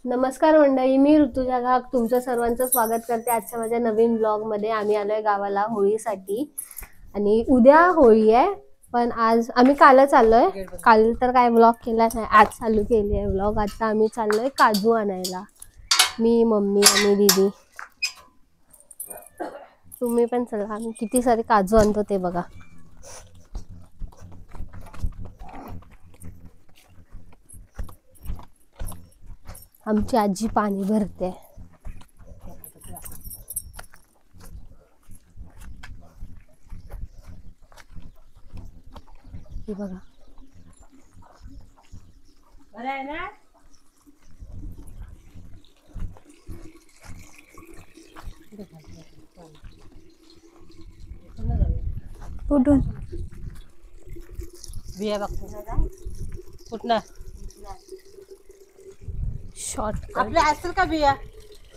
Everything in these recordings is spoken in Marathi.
नमस्कार मंडळी, मी ऋतुजा घाग तुमचं सर्वांचं स्वागत करते आजच्या माझ्या नवीन ब्लॉग मध्ये। आम्ही आलोय गावाला होळीसाठी आणि उद्या होळी आहे, पण आज आम्ही कालच आलोय। काल तर काय ब्लॉग केला नाही, आज चालू केली आहे ब्लॉग। आता आम्ही चाललोय काजू आणायला, मी मम्मी आणि दीदी। तुम्ही पण चला, आम्ही किती सारे काजू आणतो ते बघा। आमची आजी पाणी भरते। हे बघा, बरं आहे ना? कुठून बिया बघतो कुठनं शॉर्ट आपल्या असतील का बिया?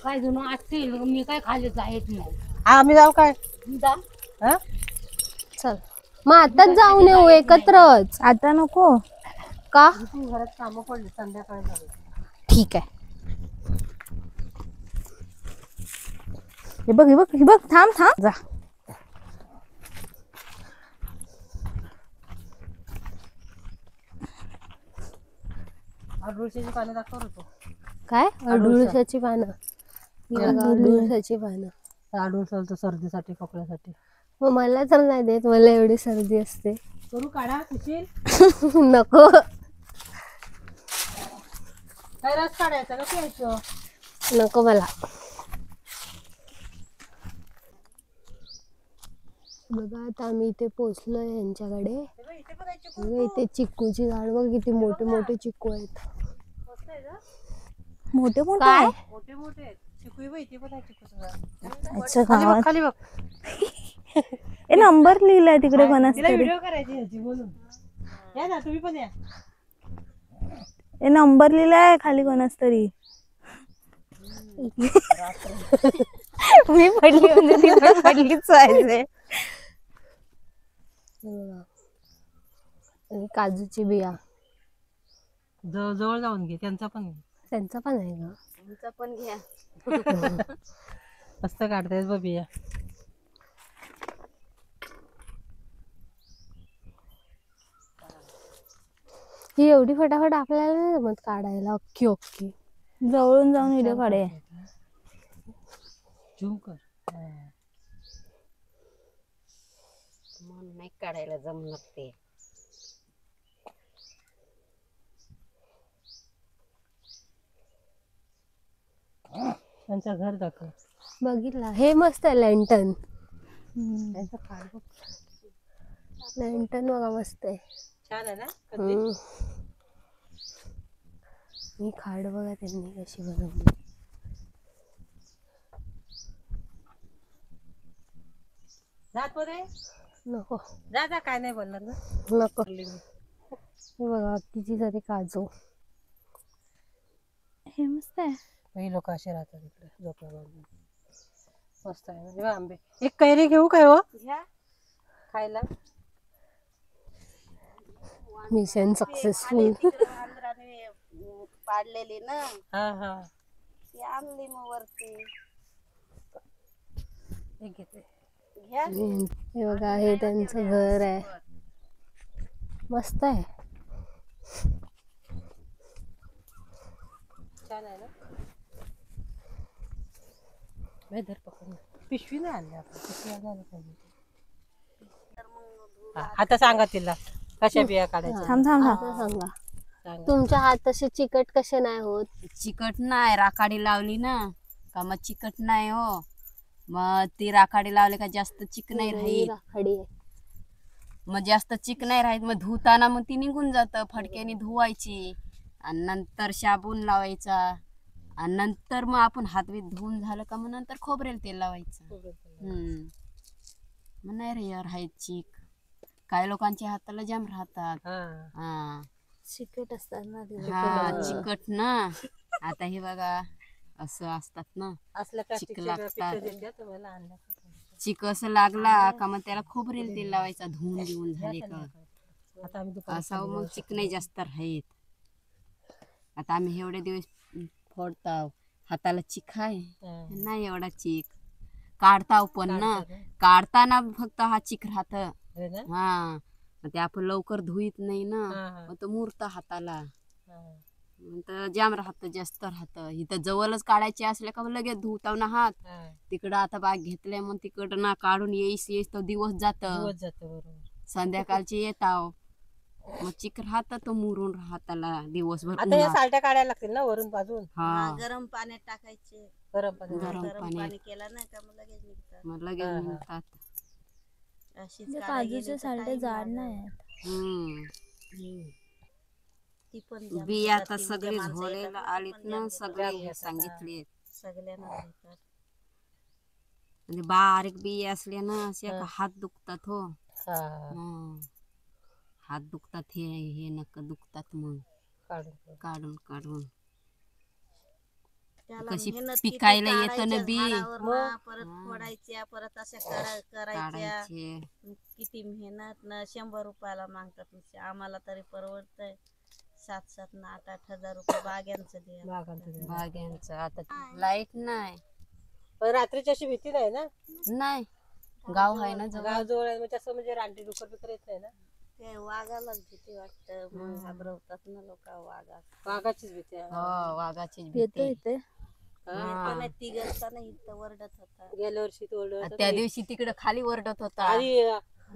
काय जुनं असतील मी काय खाली जायच नाही। आम्ही जाऊ काय? जा हा चल मग आताच जाऊन येऊ एकत्रच। आता नको, का? तू घरात कामं पडली, संध्याकाळी जाऊ। ठीक आहे। हे बघ थांब थांब जा। अडुळशाची पानं दाखव होतो। काय अडुळसाची पानं? अडुळसाची पानं अडुळसा तर सर्दीसाठी खोकल्यासाठी। मग मला तर नाही देत, मला एवढी सर्दी असते। करू काढा कुशील नको, काय रस काढायचा का प्यायचं? नको मला। बघा आता आम्ही इथे पोचलोय यांच्याकडे। इथे बघायचे बघा इथे चिक्कूची झाड बघ, किती मोठे मोठे चिक्कू आहेत। मोठे मोठे काय? मोठे मोठे आहेत चिकू, बाई ते पण आहे चिकूचं अच्छा, खाली बघ, गावात खाली बघ। ए नंबर लिहिलाय तिकडे कोणाच तिला तरी। व्हिडिओ करायची ह्याची म्हणून या ना, तुम्ही पण या। ए नंबर लिहिलाय खाली कोणाच तरी। मी पडली म्हणजे ती पण पडलीच पाहिजे। आणि काजूची बिया जवळ जाऊन घे, त्यांचा पण घे। त्यांचा पण आहे का? तुमचा पण घ्या। मस्त काढतायत बघ बिया। ही एवढी फटाफट आपल्याला नाही जमत काढायला, अख्खी अख्खी। जवळून जाऊन व्हिडिओ काढे। झूम कर। मन नाही काढायला जमणार ते। त्यांचं घर दाखव। बघितला, हे मस्त आहे लँटन। त्यांचं खाड बघ, लँटन बघा मस्त आहे। छान आहे ना? ही खाड बघा त्यांनी कशी बनवली। जात मध्ये नको जा जा, काय नाही बोलणार ना। नको, हे बघा किती सारे काजू। हे मस्त आहे। काही लोक असे राहतात इकडे झोपड्या बांधून। मस्त आहे म्हणजे आंबे। एक कैरी घेऊ काय हो खायला? Mission successful. पाडलेली ना, हा हा, ती आणली मग वरती। एक घेते। हे बघा, हे त्यांचं घर आहे, मस्त आहे। छान आहे ना? धर पकडून, पिशवी नाही आणली आपण, पिशवी आणायला पाहिजे। आता सांगा तिला कशा बिया काढायच्या। थांब थांब थांब। आता सांगा, सांगा। तुमच्या हात तसे चिकट कसे नाही होत? चिकट नाही, राखाडी लावली ना का मग चिकट नाही हो। मग ती राखाडी लावली का जास्त चिक नाही राहीत, राखाडी आहे। मग जास्त चिक नाही राहीत, मग धुताना मग ती निघून जातं। फडक्याने धुवायची आणि नंतर साबण लावायचा आणि नंतर मग आपण हातवीत धुवून झालं का मग नंतर खोबरेल तेल लावायचं। मग नाही रे यार राहीत चिक, काही लोकांच्या हाताला जाम राहतात। हा चिकट असतात ना ते। हा चिकट ना, आता हे बघा असं असतात ना, असल्या चिक लागतात। तुम्हाला आणल्या चिक असं लागला का मग त्याला खोबरेल तेल लावायचा, धुवून घेऊन झाले का। आता आम्ही असा मग चिक नाही जास्त राहीत। आता आम्ही एवढे दिवस फोडताव. हाताला चिक आहे हा. नाही एवढा चिक काढताव पण ना काढतात ना. काढताना फक्त हा चिक राहत. होय ना? हा मग ते आपण लवकर धुईत नाही ना हा, हा. मग तो मुरता हाताला. हा. मग तर जाम राहत जास्त राहत. इथं जवळच काढायचे असले का मग लगेच धुताव ना हात. हा. तिकडं आता बाग घेतले मग तिकडं ना काढून येईस तो दिवस जात. दिवस जातो बरोबर. संध्याकाळचे येताव मग चिक राहत तो मुरून हाताला दिवसभर आता या उन्हात. सालट्या काढायला लागतील ना वरून बाजून. हा गरम पाण्यात टाकायचे. गरम पाणी. गरम गरम पाण्यात. पाणी केलं नाही का मग लगेच निघतात. मग लगेच हा, हा. निघतात. अशीच म्हणजे काढायला गेली काजूचे तर साल्टे time जाड लागेल. नाही आहेत. हम्म ती पण जाम बिया घेतात. आता ती उद्या सगळे माणसं झोलेला येतात ना, ती आलीत पण ना जाम घेतात. सगळे घेतात. सांगितले. सगळ्यांना घेतात. म्हणजे बारीक बिया असल्या ना असे हा. हात दुखतात हो. हा. हं. हात दुखतात हे नक दुखतात मग काढून. काढून काढून त्याला कशी मेहनत किती पिकायला येतं ना काढायच्या बी. झाडावर मग? ना, परत हा. फोडायच्या परत अशा करायच्या. काढायचे. किती मेहनत ना. 100 रुपयाला मागतात नुसते. आम्हाला तरी परवडतंय 7-7 ना 8-8 हजार रुपये बाग्यांचं द्या. बागांचं ते. बाग्यांचं आता लाईट नाही. पण रात्रीची अशी भीती नाही ना. नाही गाव आहे ना जवळ. गाव जवळ आहे म्हणजे असं म्हणजे रानटी डुकर बिकर येत नाही ना. ते वाघालाच भीती वाटतं मग घाबरवतात ना लोक वाघा. वाघाचीच भीती आहे. हो वाघाची येतो भीती. इथे हा. पण ती असताना इथं वरडत होता. गेल्या वर्षी तो ओरडत होता. त्या दिवशी तिकडे खाली ओरडत होता. आणि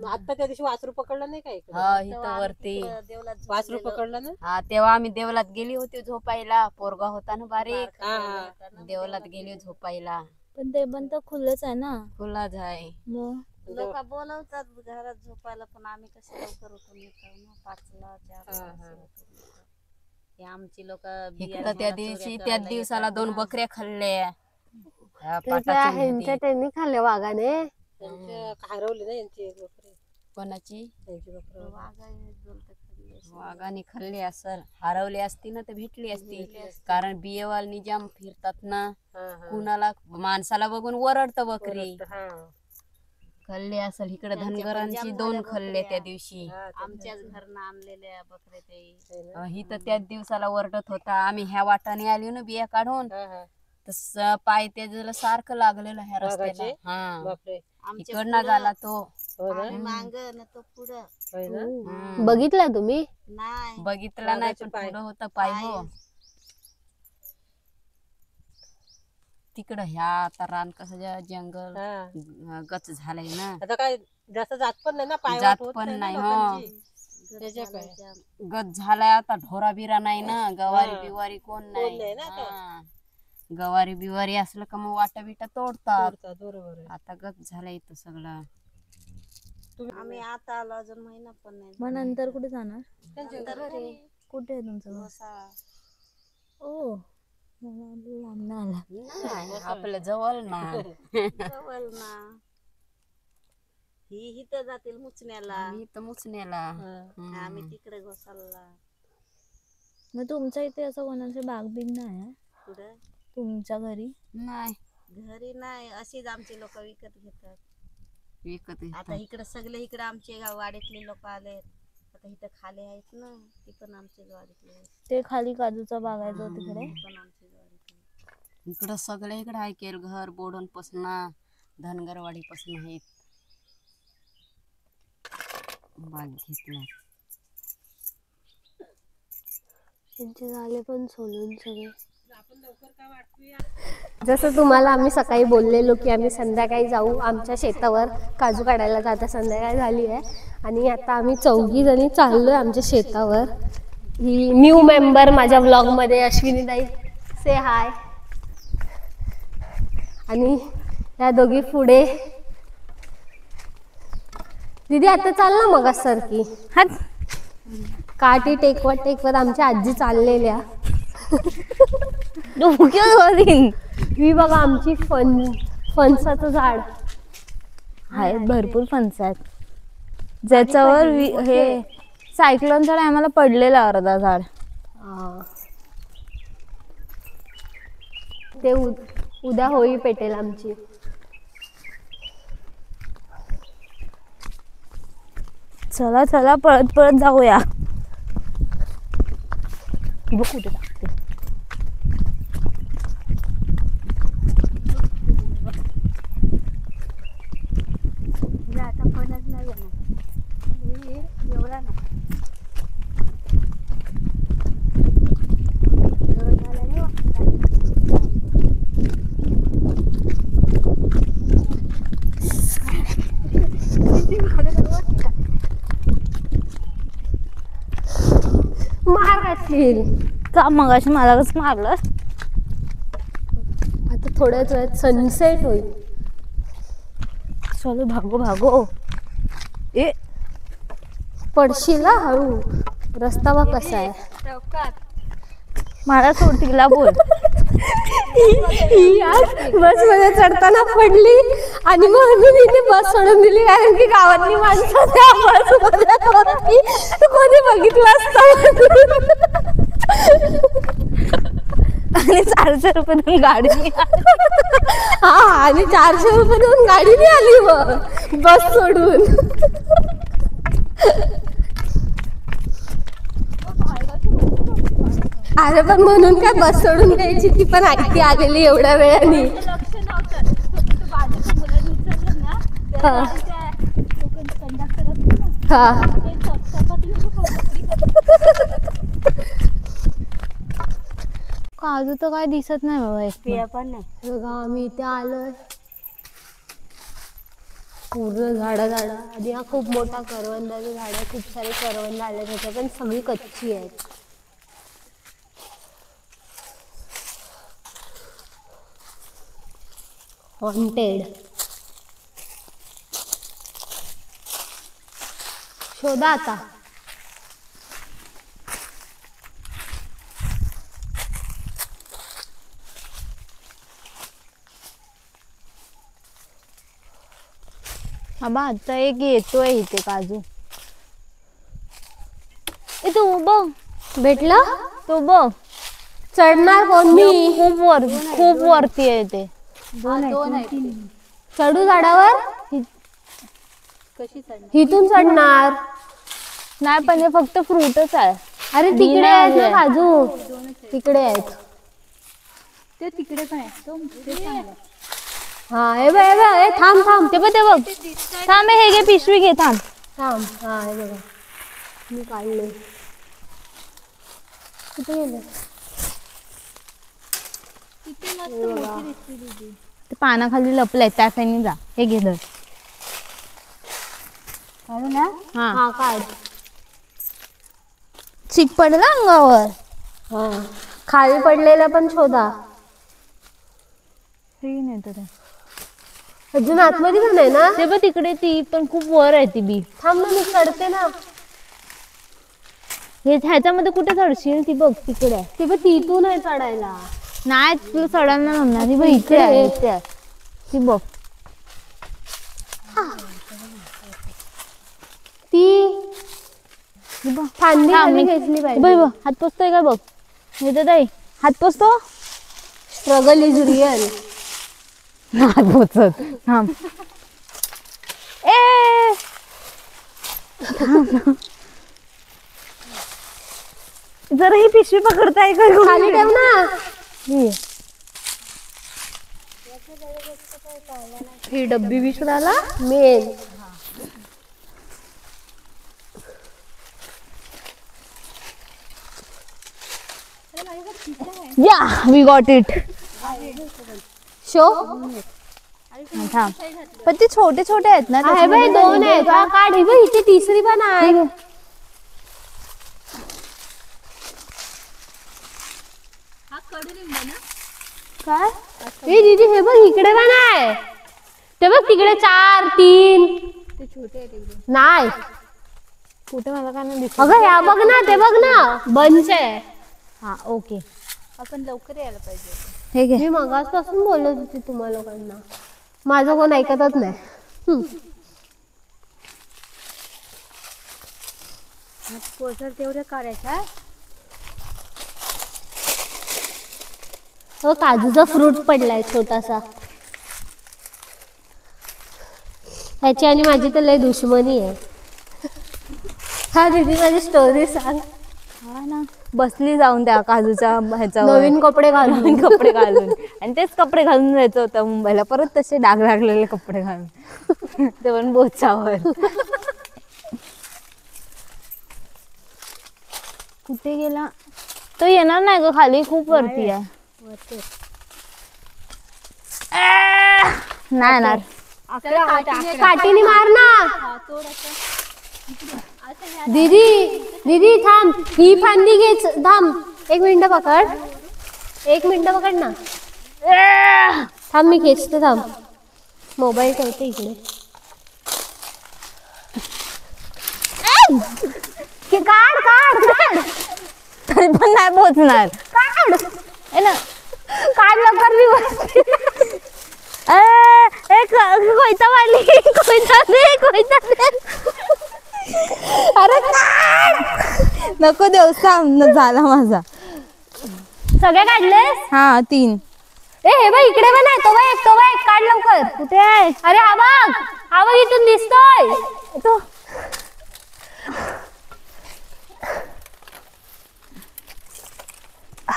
आता त्या दिवशी वासरू पकडलं नाही का इकडे. हा तेव्हा इथं आम्ही वरती. तिकडं देवलात वासरू झोपलेलो. पकडलं ना. हा तेव्हा आम्ही देवलात गेली होती झोपायला. पोरगा होता ना बारीक. हा, हा. होता ना. देवलात गेली झोपायला. पण ते पण तर खुलच आहे ना खुलाच आहे. मग लोक बोलवतात घरात झोपायला पण आम्ही कसे लवकर उठून येतो ना 5ला 4ला हा, हा. असे उठून येतो. हे आमची लोक इकडं त्या दिवशी त्याच दिवसाला 2 बकऱ्या खाल्ल्या. त्याच्या पाटाची ह्यांच्या मेहंदी. त्यांनी खाल्ल्या वाघाने. त्यांच्या हरवली ना यांची एक बकरी. कोणाची त्यांची बकरी. वाघाने खाल्ली असल. हरवली असती ना तर भेटली असती. कारण बियेवालनी जाम फिरतात ना. हा, हा. कुणाला माणसाला बघून ओरडत बकरी. हा. खाल्ली असल. इकडे त्यांच्या पण धनगरांची जाम 2 झाल्या खाल्ले बकऱ्या. त्या दिवशी. हा, आमच्याच घरनं आणलेल्या बकऱ्या ते. ही तर त्याच दिवसाला ओरडत होता. आम्ही ह्या वाटाने आली ना बिया काढून हा, हा. तस पाय त्याला सारखं लागलेलं ह्या रस्त्याला. वाघाचे? हा बापरे. आमच्या इकडनं पुढं झाला तो. हो ना. आम्ही मांग न तो पुढं. होय ना. हम्म. बघितला तुम्ही? नाही बघितला नाही वाघाचे पण पाय. पुढं होतं पाय हो. तिकडं ह्या आता रान कसं जंगल हा. गच झालंय ना. आता काय जास्त जात पण नाही ना पाय जात होत पण ना नाही, लोकांची. घर त्याच्या झालं काय? जाम. गच झालाय आता. ढोरा बिरा नाही ना. गवारी हा. बिवारी कोण नाही नाही. ना आता. हा. गवारी बिवारी असलं का मग वाटा बिटा तोडतात. तोडतात, बरोबर आहे. आता गच झालंय इथं सगळं. आम्ही आता आलो अजून महिना पण नाही मग नंतर कुठे जाणार नंतर घरी. कुठे आहे तुमचं घर? घोसाळा. ओ मला वाटलं लांब नाही आला नाही, आपलं जवळ ना. जवळ ना. ही इथं जातील मुचण्याला. आम्ही इथं मुचण्याला. हा. आम्ही तिकडे घोसाळला. मग तुमच्या इथे असं कोणाचे बाग बिग नाही आहे पुढं तुमच्या घरी नाही घरी नाही. अशीच आमची लोक विकत घेतात. विकत आता येतात. इकडे सगळे इकडे आमचे वाडीतले लोक आले. आता इथं खाली आहेत ना ती पण आमच्याच वाडीतले आहेत. ते खाली काजूचा बाग आहे जो तिकडे ती पण आमच्याच वाडीतले. इकडं सगळे इकडं आहे केरघर बोडून पासून धनगरवाडी पासून आहेत. बाग घेतला. त्यांचे झाले पण सोलून सगळे. जसं तुम्हाला आम्ही सकाळी बोललेलो की आम्ही संध्याकाळी जाऊ आमच्या शेतावर काजू काढायला. तर आता संध्याकाळ झाली आहे आणि आता आम्ही 4घी जणी चाललोय आमच्या शेतावर. ही न्यू मेंबर माझ्या व्लॉगमध्ये अश्विनीताई, से हाय. आणि या दोघी पुढे. दीदी आता चाल ना मग सारखी. काठी टेकवत टेकवत आमच्या आजी चाललेल्या. ही बघा आमची फणसाचं झाड आहेत भरपूर फणस आहेत ज्याच्यावर हे सायक्लोनच्या टायमाला पडलेलं अर्धा झाड. ते उद्या होळी पेटेल आमची. चला चला पळत पळत जाऊया. बघ कुठे टाकते मारशील. का मगाशी मला कसं मारलं? आता थोड्याच वेळात सनसेट होईल. चलो भागो भागो. ए पडशील हा हळू. रस्ता बघ कसा आहे. मला सोड, तिला बोल. ही आज बस मध्ये चढताना पडली आणि म्हणून इथे बस सोडून दिली, कारण की गावातली माणसं त्या बस मध्ये होती. कोणी बघितलं असतं. आणि 400 रुपये देऊन गाडी हा, आणि 400 रुपये देऊन गाडीने आली मग बस सोडून. अरे पण म्हणून काय बस सोडून द्यायची, ती पण ती आलेली एवढ्या वेळाने. हा. हा. काजू तर काय दिसत नाही बाबा. पिया पण नाही. बघा आम्ही इथे आलोय. पूर्ण झाडं आधी हा खूप मोठा करवंदाचं झाड आहे. खूप सारे करवंद आले त्याच्या, पण सगळी कच्ची आहेत. हॉन्टेड. शोधा आता. बाबा आता एक येतोय इथे काजू. ए तू बघ, भेटलं? तो बघ. चढणार कोण? मी. खूप वरती आहे ते. चढू झाडावर? इथून चढणार. नाही पण हे फक्त फ्रूटच आहे. अरे तिकडे आहेत ना काजू. तिकडे आहेत. ते तिकडे पण आहे. हा हे बघ, हे बघ, हे थांब थांब. ते बघ थांब, हे घे पिशवी घे, थांब. थांब. हा हे बघा, मी काढले. कुठे गेले? ते पानाखाली लपलंय, त्या साईडने जा. हे घे धर. हा हा काढ. चिक पडला अंगावर. हा खाली पडलेला पण शोधा. नाही तर अजून आतमध्ये पण आहे ना? ते बघ तिकडे, ती पण खूप वर आहे ती बी. थांब ना, मी चढते ना. हे ह्याच्यामध्ये कुठे चढशील? ती बघ तिकडे आहे. ते बघ तिथून आहे चढायला. नाही तुला चढायला नाही म्हणणार. ती बघ इथे आहे, इथे आहे. ती बघ ती फांदी खाली घेतली पाहिजे. बघ हात पोचतोय का बघ. इथे ताई हात पोचतो. Struggle is real. हात पोचत. थांब. ए जरा ही पिशवी पकडताय का? खाली ठेव ना. ही डब्बी विसराला मेन. या वी गॉट इट. शो. थांब. पण ते छोटे छोटे आहेत ना. आहे बाई, 2 आहेत. हा काढ. हे बघ इथे तिसरी पण आहे. काय? हे दीदी हे बघ इकडे पण आहे. ते बघ तिकडे 4, 3. नाही कुठे मला काय नाही दिसत. अगं ह्या बघ ना, ते बघ ना, बंच आहे. हा ओके. आपण लवकर यायला पाहिजे. हे घे. मी मगाचपासून बोलत होती तुम्हा लोकांना. माझं कोण ऐकतच नाही. पोचर तेवढे काढायचा. हो काजूचा फ्रूट पडलाय छोटासा. ह्याची आणि माझी तर लय दुश्मनी आहे. हा दीदी माझी स्टोरी सांग. हा ना, बसली जाऊन त्या काजूच्या ह्याच्यावर. नवीन कपडे घालून. नवीन कपडे घालून. आणि तेच कपडे घालून जायचं होतं मुंबईला. परत तसे डाग लागलेले कपडे घालून. ते पण बोचावर. कुठे गेला तो? येणार नाही ग, खाली खूप वरती आहे. नाही येणार. काठीने मार ना. दीदी दीदी थांब, ही फांदी घे, थांब 1 मिनिट पकड, 1 मिनिट पकड ना, थांब मी खेचते, थांब मोबाईल ठेवते इकडे. काढ काढ काढ, तरी पण नाही पोचणार. काढ है ना. काढ लवकर, मी बसते. कोयता वाली, कोयता दे. अरे काढ. नको देऊ, थांब, झाला माझा. सगळे काढलेस? हा 3. हे बघ इकडे पण आहे, तो बघ काढ लवकर. कुठे आहे? अरे हा बघ इथून दिसतोय तो.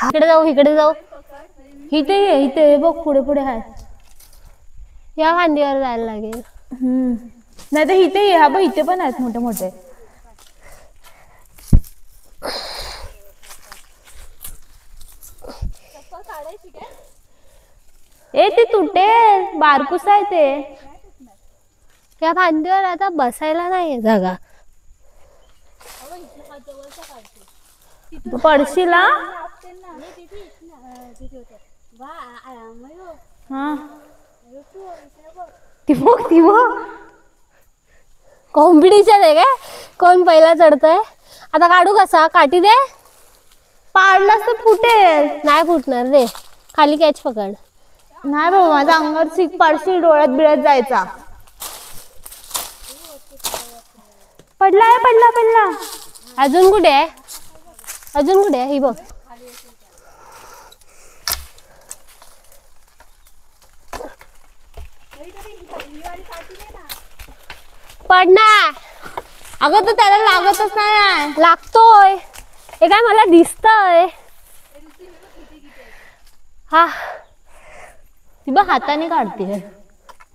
इकडे जाऊ, इथे बघ, पुढे आहे. या फांदीवर जायला लागेल. नाही तर इथे ये. हा बघ इथे पण आहेत मोठे मोठे. ते तुटेल, बारकुस आहे ते. या फांदीवर आता बसायला नाही जागा. पडशील हा. ती बघ कॉम्पिटिशन आहे काय, कोण पहिला चढतय. आता काढू कसा, काठी दे. पाडलास तर फुटेल. नाही फुटणार रे, खाली कॅच पकड. नाही बाबा, माझा अंगावर सीक पाडशील, डोळ्यात बिळ्यात जायचा. पडला. अजून कुठे आहे, ही बघ. पडणार. अगं तर त्याला लागतच नाही. लागतोय, हे काय मला दिसतंय. हा ती बघ हाताने काढते.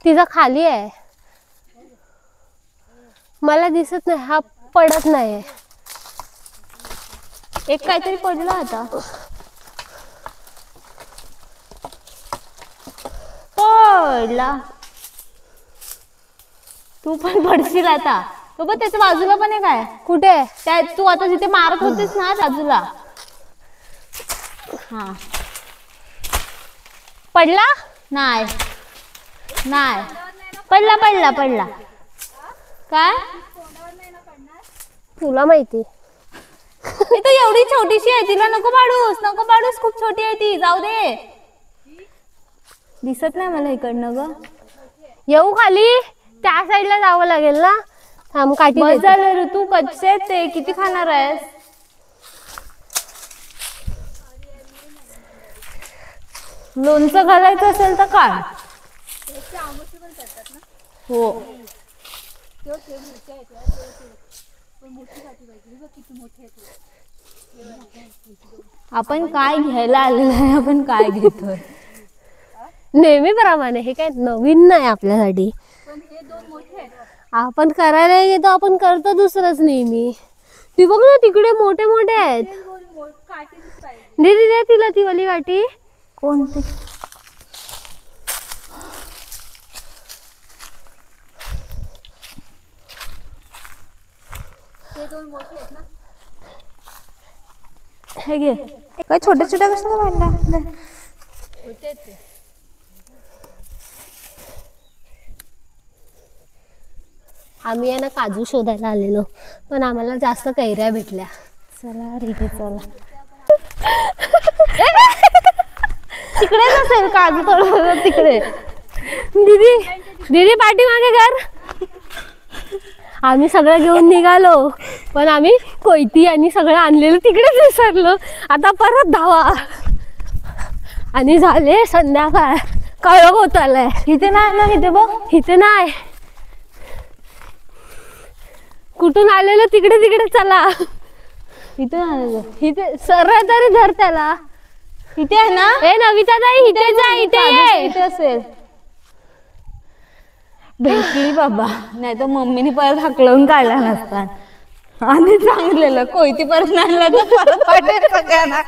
तिचा खाली आहे, मला दिसत नाही. हा पडत नाही. एक काहीतरी पडलं आता. पडला. तू पण पडशील आता. तो बघ त्याच्या बाजूला पण एक आहे. कुठे? त्या तू आता जिथे मारत होतीस ना बाजूला. हा पडला नाही. पडला काय तुला माहिती. इथं एवढी छोटीशी आहे, तिला नको पाडूस, खूप छोटी आहे ती, जाऊ दे. दिसत नाही मला इकडनं ग. येऊ खाली, त्या साईडला जावं लागेल ना. थांब काठी बस देते. झालं रे, तू कच्चे ते किती खाणार आहेस. लोणचं घालायचं असेल तर काढ. हो आपण काय घ्यायला आलेलो आहे, आपण काय घेतोय. नेहमीप्रमाणे हे काय नवीन नाही आपल्यासाठी. आपण करायला घेतो, आपण करतो दुसरंच नेहमी. ती बघ ना तिकडे मोठे मोठे आहेत. दीदी दे तिला ती वाली काठी. कोणती? हे घे. काय छोट्या छोट्या कशाला बांधला. आम्ही आहे ना काजू शोधायला आलेलो, पण आम्हाला जास्त कैऱ्या भेटल्या. चला रे चला. तिकडेच असेल काजू थोडं तिकडे. दीदी दीदी पाठीमागे कर. आम्ही सगळं घेऊन निघालो, पण आम्ही कोयती आणि सगळं आणलेलं तिकडेच विसरलो. आता परत धावा आणि झाले संध्याकाळ. काळोख होत आलाय. इथे नाही ना, इथे बघ. इथे नाही, कुठून आलेलो तिकडे तिकडे चला. इथे नाही, इथे सरळ तरी धर त्याला. इथे आहे ना. ए नविता ताई, इथे जा, इथे ये. इथे असेल. भेटली बाबा, नाही तर मम्मीने परत हाकलवून काढला नसता. आणि सांगितलेलं कोयती परत आणला तर परत वाटेल सगळ्यांना.